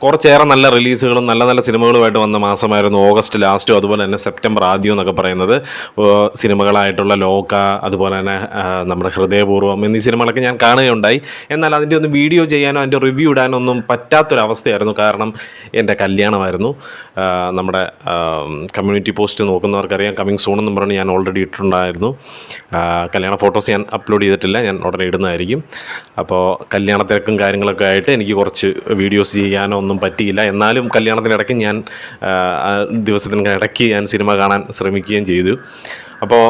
കുറച്ചേറെ നല്ല റിലീസുകളും നല്ല നല്ല സിനിമകളുമായിട്ട് വന്ന മാസമായിരുന്നു ഓഗസ്റ്റ് ലാസ്റ്റും അതുപോലെ തന്നെ സെപ്റ്റംബർ ആദ്യം എന്നൊക്കെ പറയുന്നത്. സിനിമകളായിട്ടുള്ള ലോക, അതുപോലെ തന്നെ നമ്മുടെ ഹൃദയപൂർവ്വം എന്നീ സിനിമകളൊക്കെ ഞാൻ കാണുകയുണ്ടായി. എന്നാൽ അതിൻ്റെ ഒന്നും വീഡിയോ ചെയ്യാനോ അതിൻ്റെ റിവ്യൂ ഇടാനോ ഒന്നും പറ്റാത്തൊരവസ്ഥയായിരുന്നു. കാരണം എൻ്റെ കല്യാണമായിരുന്നു. നമ്മുടെ കമ്മ്യൂണിറ്റി പോസ്റ്റ് നോക്കുന്നവർക്കറിയാം, കമ്മിങ് സൂൺ എന്നും പറഞ്ഞ് ഞാൻ ഓൾറെഡി ഇട്ടിട്ടുണ്ടായിരുന്നു. കല്യാണ ഫോട്ടോസ് ഞാൻ അപ്ലോഡ് ചെയ്തിട്ടില്ല, ഞാൻ ഉടനെ ഇടുന്നതായിരിക്കും. അപ്പോൾ കല്യാണ തിരക്കും കാര്യങ്ങളൊക്കെ ആയിട്ട് എനിക്ക് കുറച്ച് വീഡിയോസ് ചെയ്യാനോ ഒന്നും പറ്റിയില്ല. എന്നാലും കല്യാണത്തിനിടയ്ക്ക് ഞാൻ ദിവസത്തിനിടയ്ക്ക് ഞാൻ സിനിമ കാണാൻ ശ്രമിക്കുകയും ചെയ്തു. അപ്പോൾ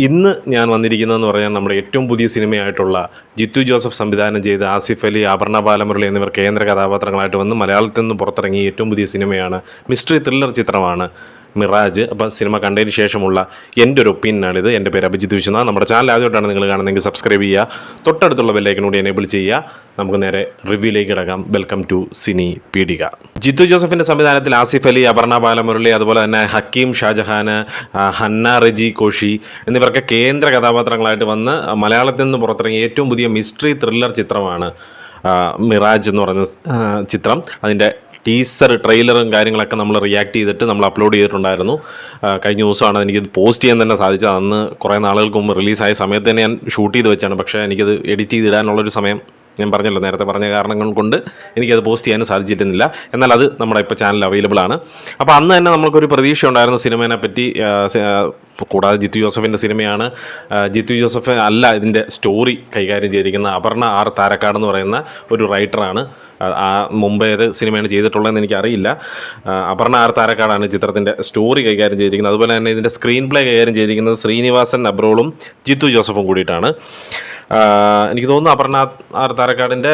ഇന്ന് ഞാൻ വന്നിരിക്കുന്നതെന്ന് പറഞ്ഞാൽ നമ്മുടെ ഏറ്റവും പുതിയ സിനിമയായിട്ടുള്ള ജിത്തു ജോസഫ് സംവിധാനം ചെയ്ത് ആസിഫ് അലി, അപർണ ബാലമുരളി എന്നിവർ കേന്ദ്ര കഥാപാത്രങ്ങളായിട്ട് വന്ന് മലയാളത്തിൽ നിന്ന് പുറത്തിറങ്ങിയ ഏറ്റവും പുതിയ സിനിമയാണ്. മിസ്റ്ററി ത്രില്ലർ ചിത്രമാണ് മിറാജ്. അപ്പോൾ സിനിമ കണ്ടതിന് ശേഷമുള്ള എൻ്റെ ഒരു ഒപ്പീനിയനാണിത്. എൻ്റെ പേര് അഭിജിത്ത് വിശ്വനാഥ്. നമ്മുടെ ചാനൽ ആദ്യമായിട്ടാണ് നിങ്ങൾ കാണുന്നതെങ്കിൽ സബ്സ്ക്രൈബ് ചെയ്യുക, തൊട്ടടുത്തുള്ള ബെല്ലൈക്കൺ കൂടി എനേബിൾ ചെയ്യുക. നമുക്ക് നേരെ റിവ്യൂയിലേക്ക് കിടക്കാം. Welcome to Cini Peedika. ജിത്തു ജോസഫിൻ്റെ സംവിധാനത്തിൽ ആസിഫ് അലി, അപർണ ബാലമുരളി, അതുപോലെ തന്നെ ഹക്കീം ഷാജഹാൻ, ഹന്ന റജി കോഷി എന്നിവർക്ക് കേന്ദ്ര കഥാപാത്രങ്ങളായിട്ട് വന്ന് മലയാളത്തിൽ നിന്ന് പുറത്തിറങ്ങിയ ഏറ്റവും പുതിയ മിസ്റ്ററി ത്രില്ലർ ചിത്രമാണ് മിറാജ് എന്ന് പറയുന്ന ചിത്രം. അതിൻ്റെ ടീസർ, ട്രെയിലറും കാര്യങ്ങളൊക്കെ നമ്മൾ റിയാക്ട് ചെയ്തിട്ട് നമ്മൾ അപ്ലോഡ് ചെയ്തിട്ടുണ്ടായിരുന്നു. കഴിഞ്ഞ ദിവസമാണ് എനിക്കത് പോസ്റ്റ് ചെയ്യാൻ തന്നെ സാധിച്ചത്. അന്ന് കുറേ നാളുകൾക്ക് മുമ്പ് റിലീസായ സമയത്ത് തന്നെ ഞാൻ ഷൂട്ട് ചെയ്ത് വെച്ചാണ്. പക്ഷേ എനിക്കത് എഡിറ്റ് ചെയ്തിടാനുള്ളൊരു സമയം ഞാൻ പറഞ്ഞല്ലോ, നേരത്തെ പറഞ്ഞ കാരണങ്ങൾ കൊണ്ട് എനിക്കത് പോസ്റ്റ് ചെയ്യാനും സാധിച്ചിരുന്നില്ല. എന്നാൽ അത് നമ്മുടെ ഇപ്പോൾ ചാനൽ അവൈലബിൾ ആണ്. അപ്പോൾ അന്ന് തന്നെ നമുക്കൊരു പ്രതീക്ഷ ഉണ്ടായിരുന്നു സിനിമയെ പറ്റി. കൂടാതെ ജിത്തു ജോസഫിൻ്റെ സിനിമയാണ്. ജിത്തു ജോസഫ് അല്ല ഇതിൻ്റെ സ്റ്റോറി കൈകാര്യം ചെയ്തിരിക്കുന്ന അപർണ ആർ താരക്കാട് എന്ന് പറയുന്ന ഒരു റൈറ്ററാണ്. മുമ്പ് ഏത് സിനിമയാണ് ചെയ്തിട്ടുള്ളതെന്ന് എനിക്കറിയില്ല. അപർണ ആർ താരക്കാടാണ് ചിത്രത്തിൻ്റെ സ്റ്റോറി കൈകാര്യം ചെയ്തിരിക്കുന്നത്. അതുപോലെ തന്നെ ഇതിൻ്റെ സ്ക്രീൻ പ്ലേ കൈകാര്യം ചെയ്തിരിക്കുന്നത് ശ്രീനിവാസൻ അബ്രോളും ജിത്തു ജോസഫും കൂടിയിട്ടാണ്. എനിക്ക് തോന്നുന്നു അപർണ ആർ താരക്കാടിൻ്റെ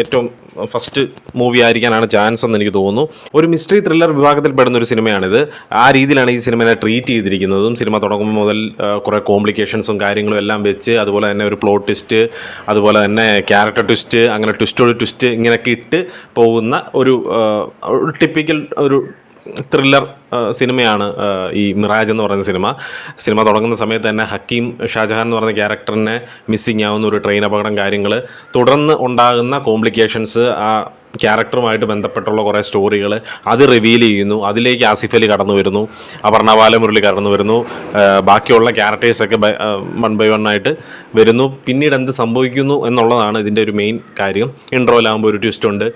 ഏറ്റവും ഫസ്റ്റ് മൂവി ആയിരിക്കാനാണ് ചാൻസ് എന്ന് എനിക്ക് തോന്നുന്നു. ഒരു മിസ്റ്ററി ത്രില്ലർ വിഭാഗത്തിൽ പെടുന്ന ഒരു സിനിമയാണിത്. ആ രീതിയിലാണ് ഈ സിനിമയെ ട്രീറ്റ് ചെയ്തിരിക്കുന്നതും. സിനിമ തുടങ്ങുമ്പോൾ മുതൽ കുറേ കോംപ്ലിക്കേഷൻസും കാര്യങ്ങളും എല്ലാം വെച്ച്, അതുപോലെ തന്നെ ഒരു പ്ലോട്ട് ട്വിസ്റ്റ്, അതുപോലെ തന്നെ ക്യാരക്ടർ ട്വിസ്റ്റ്, അങ്ങനെ ട്വിസ്റ്റോട് ട്വിസ്റ്റ് ഇങ്ങനെയൊക്കെ ഇട്ട് പോകുന്ന ഒരു ടിപ്പിക്കൽ ഒരു ത്രില്ലർ സിനിമയാണ് ഈ മിറാജ് എന്ന് പറയുന്ന സിനിമ തുടങ്ങുന്ന സമയത്ത് തന്നെ ഹക്കീം ഷാജഹാൻ എന്ന് പറയുന്ന ക്യാരക്ടറിനെ മിസ്സിങ് ആവുന്ന ഒരു ട്രെയിൻ അപകടം, കാര്യങ്ങൾ, തുടർന്ന് ഉണ്ടാകുന്ന കോംപ്ലിക്കേഷൻസ്, ആ ക്യാരക്ടറുമായിട്ട് ബന്ധപ്പെട്ടുള്ള കുറേ സ്റ്റോറികൾ അത് റിവീൽ ചെയ്യുന്നു. അതിലേക്ക് ആസിഫ് അലി കടന്നു വരുന്നു, അപർണ ബാലമുരളി കടന്നു വരുന്നു, ബാക്കിയുള്ള ക്യാരക്ടേഴ്സൊക്കെ വൺ ബൈ വൺ ആയിട്ട് വരുന്നു. പിന്നീട് എന്ത് സംഭവിക്കുന്നു എന്നുള്ളതാണ് ഇതിൻ്റെ ഒരു മെയിൻ കാര്യം. ഇൻട്രോയിലാകുമ്പോൾ ഒരു ട്വിസ്റ്റ് ഉണ്ട്,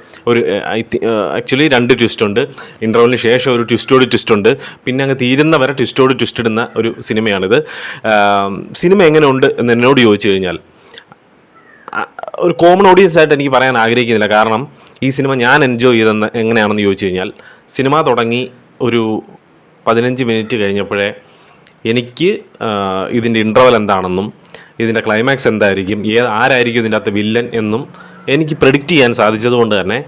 ആക്ച്വലി 2 ട്വിസ്റ്റ് ഉണ്ട്. ഇൻട്രോയിന് ശേഷം ഒരു ട്വിസ്റ്റോട് ട്വിസ്റ്റ് ഉണ്ട്. പിന്നെ അങ്ങ് തീരുന്നവരെ ട്വിസ്റ്റോട് ട്വിസ്റ്റ് ഇടുന്ന ഒരു സിനിമയാണിത്. സിനിമ എങ്ങനെ ഉണ്ട് എന്ന് എന്നോട് ചോദിച്ചു കഴിഞ്ഞാൽ ഒരു കോമൺ ഓഡിയൻസ് ആയിട്ട് എനിക്ക് പറയാൻ ആഗ്രഹിക്കുന്നില്ല. കാരണം ഈ സിനിമ ഞാൻ എൻജോയ് ചെയ്തെന്ന് എങ്ങനെയാണെന്ന് ചോദിച്ചു കഴിഞ്ഞാൽ, സിനിമ തുടങ്ങി ഒരു 15 മിനിറ്റ് കഴിഞ്ഞപ്പോഴേ എനിക്ക് ഇതിൻ്റെ ഇൻട്രവൽ എന്താണെന്നും ഇതിൻ്റെ ക്ലൈമാക്സ് എന്തായിരിക്കും, ആരായിരിക്കും ഇതിൻ്റെ അകത്ത് വില്ലൻ എന്നും എനിക്ക് പ്രെഡിക്റ്റ് ചെയ്യാൻ സാധിച്ചതുകൊണ്ട് തന്നെ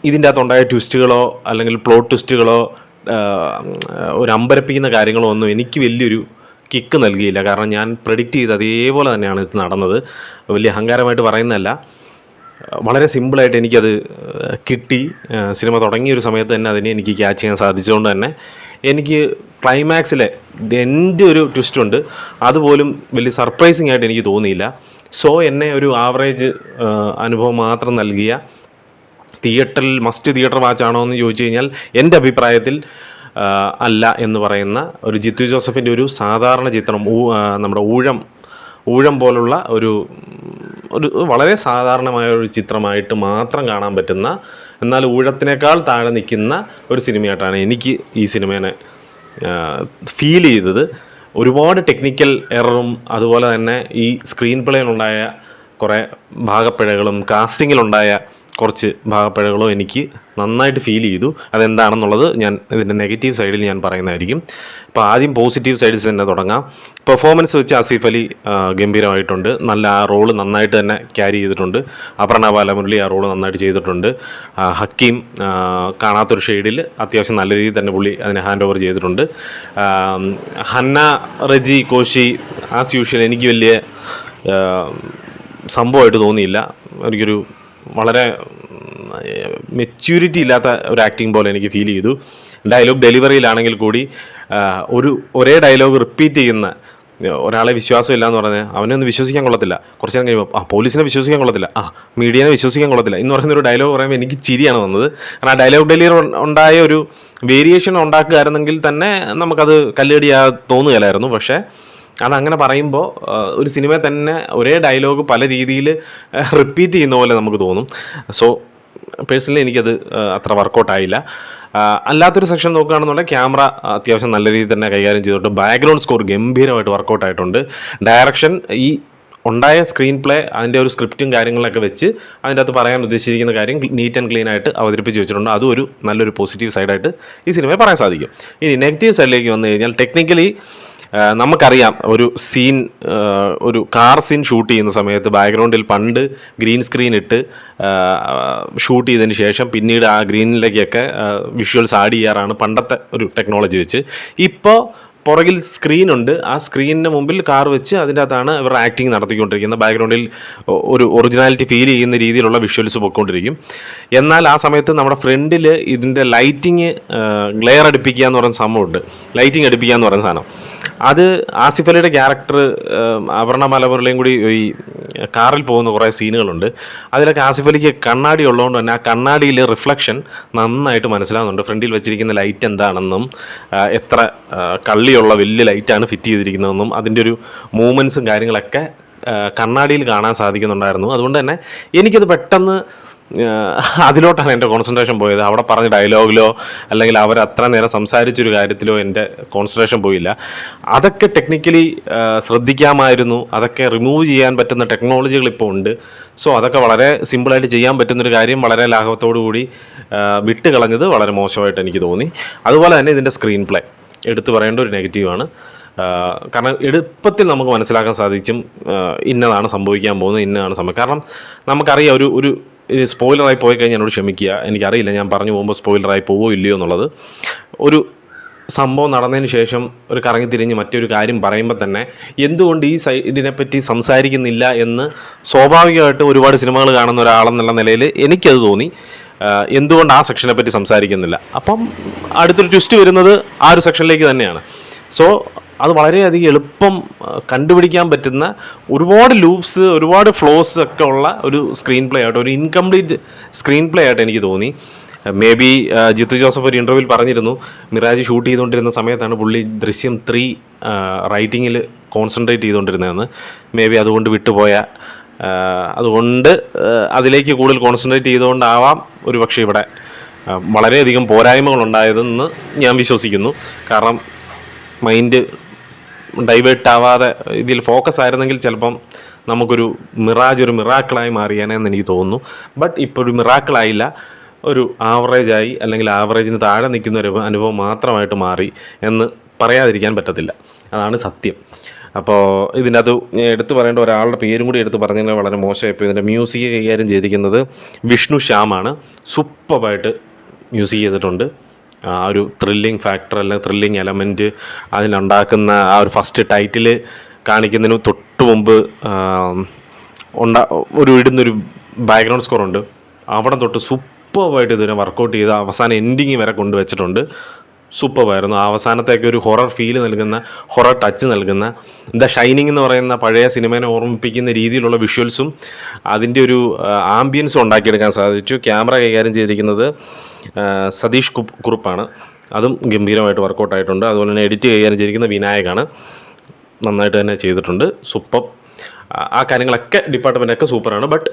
ഇതിൻ്റെ അകത്തുണ്ടായ ട്വിസ്റ്റുകളോ അല്ലെങ്കിൽ പ്ലോട്ട് ട്വിസ്റ്റുകളോ ഒരു അമ്പരപ്പിക്കുന്ന കാര്യങ്ങളോ ഒന്നും എനിക്ക് വലിയൊരു കിക്ക് നൽകിയില്ല. കാരണം ഞാൻ പ്രെഡിക്റ്റ് ചെയ്ത് അതേപോലെ തന്നെയാണ് ഇത് നടന്നത്. വലിയ അഹങ്കാരമായിട്ട് പറയുന്നതല്ല, വളരെ സിമ്പിളായിട്ട് എനിക്കത് കിട്ടി. സിനിമ തുടങ്ങിയൊരു സമയത്ത് തന്നെ അതിനെ എനിക്ക് ക്യാച്ച് ചെയ്യാൻ സാധിച്ചതുകൊണ്ട് തന്നെ എനിക്ക് ക്ലൈമാക്സിലെ എൻ്റെ ഒരു ട്വിസ്റ്റുണ്ട്, അതുപോലും വലിയ സർപ്രൈസിങ് ആയിട്ട് എനിക്ക് തോന്നിയില്ല. സോ എന്നെ ഒരു ആവറേജ് അനുഭവം മാത്രം നൽകിയ, മസ്റ്റ് തിയേറ്റർ വാച്ചാണോ എന്ന് ചോദിച്ചു കഴിഞ്ഞാൽ എൻ്റെ അഭിപ്രായത്തിൽ അല്ല എന്ന് പറയുന്ന ഒരു ജിത്തു ജോസഫിൻ്റെ ഒരു സാധാരണ ചിത്രം, നമ്മുടെ ഊഴം പോലുള്ള ഒരു വളരെ സാധാരണമായ ഒരു ചിത്രമായിട്ട് മാത്രം കാണാൻ പറ്റുന്ന, എന്നാൽ ഊഴത്തിനേക്കാൾ താഴെ നിൽക്കുന്ന ഒരു സിനിമയായിട്ടാണ് എനിക്ക് ഈ സിനിമേനെ ഫീൽ ചെയ്തത്. ഒരുപാട് ടെക്നിക്കൽ എററും അതുപോലെ തന്നെ ഈ സ്ക്രീൻ പ്ലേയിലുണ്ടായ കുറേ ഭാഗപ്പിഴകളും കാസ്റ്റിങ്ങിലുണ്ടായ കുറച്ച് ഭാഗപ്പിഴകളും എനിക്ക് നന്നായിട്ട് ഫീൽ ചെയ്തു. അതെന്താണെന്നുള്ളത് ഞാൻ ഇതിൻ്റെ നെഗറ്റീവ് സൈഡിൽ ഞാൻ പറയുന്നതായിരിക്കും. അപ്പോൾ ആദ്യം പോസിറ്റീവ് സൈഡിൽ തന്നെ തുടങ്ങാം. പെർഫോമൻസ് വെച്ച് ആസിഫ് അലി ഗംഭീരമായിട്ടുണ്ട്. ആ റോള് നന്നായിട്ട് തന്നെ ക്യാരി ചെയ്തിട്ടുണ്ട്. അപർണ ബാലമുരളി ആ റോള് നന്നായിട്ട് ചെയ്തിട്ടുണ്ട്. ഹക്കീം കാണാത്തൊരു ഷെയ്ഡിൽ അത്യാവശ്യം നല്ല രീതിയിൽ തന്നെ പുള്ളി അതിനെ ഹാൻഡ് ഓവർ ചെയ്തിട്ടുണ്ട്. ഹന്ന റജി കോഷി ആസ് യൂഷ്വൽ എനിക്ക് വലിയ സംഭവമായിട്ട് തോന്നിയില്ല. എനിക്കൊരു വളരെ മെച്യൂരിറ്റി ഇല്ലാത്ത ഒരു ആക്ടിങ് പോലെ എനിക്ക് ഫീൽ ചെയ്തു. ഡയലോഗ് ഡെലിവറിയിലാണെങ്കിൽ കൂടി ഒരേ ഡയലോഗ് റിപ്പീറ്റ് ചെയ്യുന്ന ഒരാളെ വിശ്വാസമില്ല എന്ന് പറഞ്ഞാൽ അവനെ ഒന്ന് വിശ്വസിക്കാൻ കൊള്ളത്തില്ല. കുറച്ച് നേരം കഴിയുമ്പോൾ പോലീസിനെ വിശ്വസിക്കാൻ കൊള്ളത്തില്ല, മീഡിയനെ വിശ്വസിക്കാൻ കൊള്ളത്തില്ല എന്ന് പറയുന്നൊരു ഡയലോഗ് പറയുമ്പോൾ എനിക്ക് ചിരിയാണ് വന്നത്. കാരണം ആ ഡയലോഗ് ഡെലിവറി ഉണ്ടായ ഒരു വേരിയേഷൻ ഉണ്ടാക്കുകയായിരുന്നെങ്കിൽ തന്നെ നമുക്കത് കല്ലേടിയാ തോന്നുകയില്ലായിരുന്നു. പക്ഷേ അതങ്ങനെ പറയുമ്പോൾ ഒരു സിനിമയെ തന്നെ ഒരേ ഡയലോഗ് പല രീതിയിൽ റിപ്പീറ്റ് ചെയ്യുന്ന പോലെ നമുക്ക് തോന്നും. സോ പേഴ്സണലി എനിക്കത് അത്ര വർക്കൗട്ടായില്ല. അല്ലാത്തൊരു സെക്ഷൻ നോക്കുകയാണെന്നുണ്ടെങ്കിൽ ക്യാമറ അത്യാവശ്യം നല്ല രീതിയിൽ തന്നെ കൈകാര്യം ചെയ്തിട്ടുണ്ട്. ബാക്ക്ഗ്രൗണ്ട് സ്കോർ ഗംഭീരമായിട്ട് വർക്കൗട്ടായിട്ടുണ്ട്. ഡയറക്ഷൻ, ഈ ഉണ്ടായ സ്ക്രീൻ പ്ലേ, അതിൻ്റെ ഒരു സ്ക്രിപ്റ്റും കാര്യങ്ങളൊക്കെ വെച്ച് അതിൻ്റെ അകത്ത് പറയാൻ ഉദ്ദേശിച്ചിരിക്കുന്ന കാര്യം നീറ്റ് ആൻഡ് ക്ലീൻ ആയിട്ട് അവതരിപ്പിച്ച് വെച്ചിട്ടുണ്ട്. അതും ഒരു നല്ലൊരു പോസിറ്റീവ് സൈഡായിട്ട് ഈ സിനിമയെ പറയാൻ സാധിക്കും. ഇനി നെഗറ്റീവ് സൈഡിലേക്ക് വന്നു കഴിഞ്ഞാൽ ടെക്നിക്കലി നമുക്കറിയാം ഒരു സീൻ, ഒരു കാർ സീൻ ഷൂട്ട് ചെയ്യുന്ന സമയത്ത് ബാക്ക്ഗ്രൗണ്ടിൽ പണ്ട് ഗ്രീൻ സ്ക്രീൻ ഇട്ട് ഷൂട്ട് ചെയ്തതിന് ശേഷം പിന്നീട് ആ ഗ്രീനിലേക്കൊക്കെ വിഷ്വൽസ് ആഡ് ചെയ്യാറാണ് പണ്ടത്തെ ഒരു ടെക്നോളജി വെച്ച്. ഇപ്പോൾ പുറകിൽ സ്ക്രീനുണ്ട്, ആ സ്ക്രീനിന് മുമ്പിൽ കാർ വെച്ച് അതിൻ്റെ അകത്താണ് ഇവരുടെ ആക്ടിങ് നടത്തിക്കൊണ്ടിരിക്കുന്നത്. ബാക്ക്ഗ്രൗണ്ടിൽ ഒരു ഒറിജിനാലിറ്റി ഫീൽ ചെയ്യുന്ന രീതിയിലുള്ള വിഷ്വൽസ് പോയിക്കൊണ്ടിരിക്കും. എന്നാൽ ആ സമയത്ത് നമ്മുടെ ഫ്രണ്ടിൽ ഇതിൻ്റെ ലൈറ്റിങ്, ഗ്ലെയർ അടുപ്പിക്കുക എന്ന് പറയുന്ന സംഭവമുണ്ട്. ലൈറ്റിങ് അടുപ്പിക്കുക എന്ന് പറയുന്ന സാധനം, അത് ആസിഫ് അലിയുടെ ക്യാരക്ടർ അപർണ മലമുരളിയും കൂടി ഈ കാറിൽ പോകുന്ന കുറേ സീനുകളുണ്ട്. അതിലൊക്കെ ആസിഫ് അലിക്ക് കണ്ണാടി ഉള്ളതുകൊണ്ട് തന്നെ ആ കണ്ണാടിയിൽ റിഫ്ലക്ഷൻ നന്നായിട്ട് മനസ്സിലാകുന്നുണ്ട്. ഫ്രണ്ടിൽ വെച്ചിരിക്കുന്ന ലൈറ്റ് എന്താണെന്നും എത്ര കള്ളിയുള്ള വലിയ ലൈറ്റാണ് ഫിറ്റ് ചെയ്തിരിക്കുന്നതെന്നും അതിൻ്റെ ഒരു മൂവ്മെൻറ്റ്സും കാര്യങ്ങളൊക്കെ കണ്ണാടിയിൽ കാണാൻ സാധിക്കുന്നുണ്ടായിരുന്നു. അതുകൊണ്ട് തന്നെ എനിക്കത് പെട്ടെന്ന് അതിലോട്ടാണ് എൻ്റെ കോൺസെൻട്രേഷൻ പോയത്. അവിടെ പറഞ്ഞ ഡയലോഗിലോ അല്ലെങ്കിൽ അവർ അത്ര നേരം സംസാരിച്ചൊരു കാര്യത്തിലോ എൻ്റെ കോൺസെൻട്രേഷൻ പോയില്ല. അതൊക്കെ ടെക്നിക്കലി ശ്രദ്ധിക്കാമായിരുന്നു. അതൊക്കെ റിമൂവ് ചെയ്യാൻ പറ്റുന്ന ടെക്നോളജികൾ ഇപ്പോൾ ഉണ്ട്. സോ അതൊക്കെ വളരെ സിമ്പിളായിട്ട് ചെയ്യാൻ പറ്റുന്നൊരു കാര്യം വളരെ ലാഘവത്തോടു കൂടി വിട്ട് കളഞ്ഞത് വളരെ മോശമായിട്ട് എനിക്ക് തോന്നി. അതുപോലെ തന്നെ ഇതിൻ്റെ സ്ക്രീൻ പ്ലേ എടുത്തു പറയേണ്ട ഒരു നെഗറ്റീവാണ്. കാരണം എളുപ്പത്തിൽ നമുക്ക് മനസ്സിലാക്കാൻ സാധിച്ചും ഇന്നതാണ് സംഭവിക്കാൻ പോകുന്നത്, ഇന്നതാണ് സംഭവിക്കുക. കാരണം നമുക്കറിയാം ഒരു ഇത് സ്പോയിലറായി പോയി കഴിഞ്ഞാൽ എന്നോട് ക്ഷമിക്കുക, എനിക്കറിയില്ല ഞാൻ പറഞ്ഞു പോകുമ്പോൾ സ്പോയിലറായി പോവോ ഇല്ലയോ എന്നുള്ളത്. ഒരു സംഭവം നടന്നതിന് ശേഷം ഒരു കറങ്ങിത്തിരിഞ്ഞ് മറ്റൊരു കാര്യം പറയുമ്പോൾ തന്നെ എന്തുകൊണ്ട് ഈ ഇതിനെപ്പറ്റി സംസാരിക്കുന്നില്ല എന്ന് സ്വാഭാവികമായിട്ട് ഒരുപാട് സിനിമകൾ കാണുന്ന ഒരാളെന്നുള്ള നിലയിൽ എനിക്കത് തോന്നി. എന്തുകൊണ്ട് ആ സെക്ഷനെ പറ്റി സംസാരിക്കുന്നില്ല? അപ്പം അടുത്തൊരു ട്വിസ്റ്റ് വരുന്നത് ആ ഒരു സെക്ഷനിലേക്ക് തന്നെയാണ്. സോ അത് വളരെയധികം എളുപ്പം കണ്ടുപിടിക്കാൻ പറ്റുന്ന ഒരുപാട് ലൂപ്സ്, ഒരുപാട് ഫ്ലോസ് ഒക്കെ ഉള്ള ഒരു സ്ക്രീൻ പ്ലേ ആയിട്ട്, ഒരു ഇൻകംപ്ലീറ്റ് സ്ക്രീൻ പ്ലേ ആയിട്ട് എനിക്ക് തോന്നി. മേ ബി ജിത്തു ജോസഫ് ഒരു ഇൻ്റർവ്യൂവിൽ പറഞ്ഞിരുന്നു, മിറാജ് ഷൂട്ട് ചെയ്തുകൊണ്ടിരുന്ന സമയത്താണ് പുള്ളി ദൃശ്യം 3 റൈറ്റിങ്ങിൽ കോൺസെൻട്രേറ്റ് ചെയ്തുകൊണ്ടിരുന്നതെന്ന്. മേ ബി അതുകൊണ്ട് വിട്ടുപോയ, അതുകൊണ്ട് അതിലേക്ക് കൂടുതൽ കോൺസെൻട്രേറ്റ് ചെയ്തുകൊണ്ടാവാം ഒരു പക്ഷേ ഇവിടെ വളരെയധികം പോരായ്മകളുണ്ടായതെന്ന് ഞാൻ വിശ്വസിക്കുന്നു. കാരണം മൈൻഡ് ഡൈവേർട്ട് ആവാതെ ഇതിൽ ഫോക്കസ് ആയിരുന്നെങ്കിൽ ചിലപ്പം നമുക്കൊരു മിറാജ് ഒരു മിറാക്കിളായി മാറിയാനെന്ന് എനിക്ക് തോന്നുന്നു. ബട്ട് ഇപ്പോൾ ഒരു മിറാക്കിളായില്ല, ഒരു ആവറേജായി അല്ലെങ്കിൽ ആവറേജിന് താഴെ നിൽക്കുന്ന ഒരു അനുഭവം മാത്രമായിട്ട് മാറി എന്ന് പറയാതിരിക്കാൻ പറ്റത്തില്ല. അതാണ് സത്യം. അപ്പോൾ ഇതിൻ്റെ അത് എടുത്തു പറയേണ്ട ഒരാളുടെ പേരും കൂടി എടുത്ത് പറഞ്ഞാൽ വളരെ മോശമായിപ്പോൾ. ഇതിൻ്റെ മ്യൂസിക് കൈകാര്യം ചെയ്തിരിക്കുന്നത് വിഷ്ണു ശ്യാമാണ്. സൂപ്പറായിട്ട് മ്യൂസിക് ചെയ്തിട്ടുണ്ട്. ആ ഒരു ത്രില്ലിങ് ഫാക്ടർ അല്ലെങ്കിൽ ത്രില്ലിങ് എലമെൻറ്റ് അതിനുണ്ടാക്കുന്ന ആ ഒരു ഫസ്റ്റ് ടൈറ്റിൽ കാണിക്കുന്നതിന് തൊട്ട് മുമ്പ് ഇടുന്നൊരു ബാക്ക്ഗ്രൗണ്ട് സ്കോറുണ്ട്. അവിടെ തൊട്ട് സൂപ്പറായിട്ട് ഇതിനെ വർക്കൗട്ട് ചെയ്ത് അവസാനം എൻഡിങ് വരെ കൊണ്ടുവച്ചിട്ടുണ്ട്. സൂപ്പറായിരുന്നു. അവസാനത്തേക്ക് ഒരു ഹൊറർ ഫീൽ നൽകുന്ന, ഹൊറർ ടച്ച് നൽകുന്ന, ദ ഷൈനിങ് എന്ന് പറയുന്ന പഴയ സിനിമേനെ ഓർമ്മിപ്പിക്കുന്ന രീതിയിലുള്ള വിഷ്വൽസും അതിൻ്റെ ഒരു ആംബിയൻസും ഉണ്ടാക്കിയെടുക്കാൻ സാധിച്ചു. ക്യാമറ കൈകാര്യം ചെയ്തിരിക്കുന്നത് സതീഷ് കുറുപ്പാണ്. അതും ഗംഭീരമായിട്ട് വർക്കൗട്ടായിട്ടുണ്ട്. അതുപോലെ തന്നെ എഡിറ്റ് കൈകാര്യം ചെയ്തിരിക്കുന്ന വിനായകാണ്. നന്നായിട്ട് തന്നെ ചെയ്തിട്ടുണ്ട്. സൂപ്പർ. ആ കാര്യങ്ങളൊക്കെ ഡിപ്പാർട്ട്മെൻറ്റൊക്കെ സൂപ്പറാണ്. ബട്ട്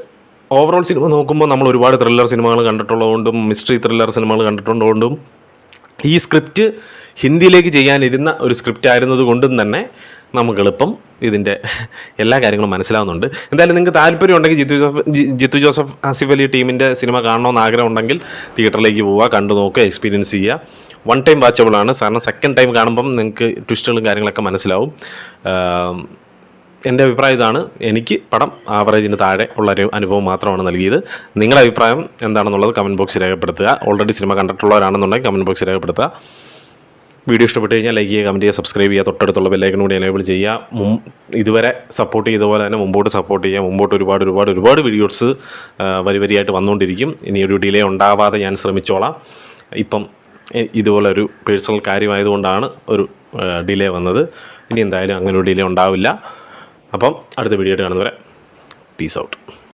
ഓവറോൾ സിനിമ നോക്കുമ്പോൾ നമ്മൾ ഒരുപാട് ത്രില്ലർ സിനിമകൾ കണ്ടിട്ടുള്ളതുകൊണ്ടും മിസ്റ്ററി ത്രില്ലർ സിനിമകൾ കണ്ടിട്ടുള്ളതുകൊണ്ടും ഈ സ്ക്രിപ്റ്റ് ഹിന്ദിയിലേക്ക് ചെയ്യാനിരുന്ന ഒരു സ്ക്രിപ്റ്റ് ആയിരുന്നത് കൊണ്ടും തന്നെ നമുക്ക് എളുപ്പം ഇതിൻ്റെ എല്ലാ കാര്യങ്ങളും മനസ്സിലാവുന്നുണ്ട്. എന്തായാലും നിങ്ങൾക്ക് താല്പര്യം ഉണ്ടെങ്കിൽ ജിത്തു ജോസഫ് ആസിഫ് അലി ടീമിൻ്റെ സിനിമ കാണണമെന്ന് ആഗ്രഹം ഉണ്ടെങ്കിൽ തിയേറ്ററിലേക്ക് പോവുക, കണ്ടു നോക്കുക, എക്സ്പീരിയൻസ് ചെയ്യുക. 1 ടൈം വാച്ചബിളാണ്. കാരണം സെക്കൻഡ് ടൈം കാണുമ്പം നിങ്ങൾക്ക് ട്വിസ്റ്റുകളും കാര്യങ്ങളൊക്കെ മനസ്സിലാവും. എൻ്റെ അഭിപ്രായം ഇതാണ്. എനിക്ക് പടം ആവറേജിന് താഴെ ഉള്ളൊരു അനുഭവം മാത്രമാണ് നൽകിയത്. നിങ്ങളുടെ അഭിപ്രായം എന്താണെന്നുള്ളത് കമൻറ്റ് ബോക്സിൽ രേഖപ്പെടുത്തുക. ഓൾറെഡി സിനിമ കണ്ടിട്ടുള്ളവരാണെന്നുണ്ടെങ്കിൽ കമൻറ്റ് ബോക്സിൽ രേഖപ്പെടുത്തുക. വീഡിയോ ഇഷ്ടപ്പെട്ട് കഴിഞ്ഞാൽ ലൈക്ക് ചെയ്യുക, കമൻറ്റ് ചെയ്യുക, സബ്സ്ക്രൈബ് ചെയ്യുക, തൊട്ടടുത്തുള്ള ബെല്ലൈക്കൺ കൂടി എനേബിൾ ചെയ്യുക. ഇതുവരെ സപ്പോർട്ട് ചെയ്തതുപോലെ തന്നെ മുമ്പോട്ട് സപ്പോർട്ട് ചെയ്യുക. മുമ്പോട്ട് ഒരുപാട് വീഡിയോസ് വരിയായിട്ട് വന്നുകൊണ്ടിരിക്കും. ഇനി ഒരു ഡിലേ ഉണ്ടാവാതെ ഞാൻ ശ്രമിച്ചോളാം. ഇപ്പം ഇതുപോലെ ഒരു പേഴ്സണൽ കാര്യമായതുകൊണ്ടാണ് ഒരു ഡിലേ വന്നത്. ഇനി എന്തായാലും അങ്ങനെ ഒരു ഡിലേ ഉണ്ടാവില്ല. അപ്പം അടുത്ത വീഡിയോ ആയിട്ട് കാണുന്നവരെ പീസ് ഔട്ട്.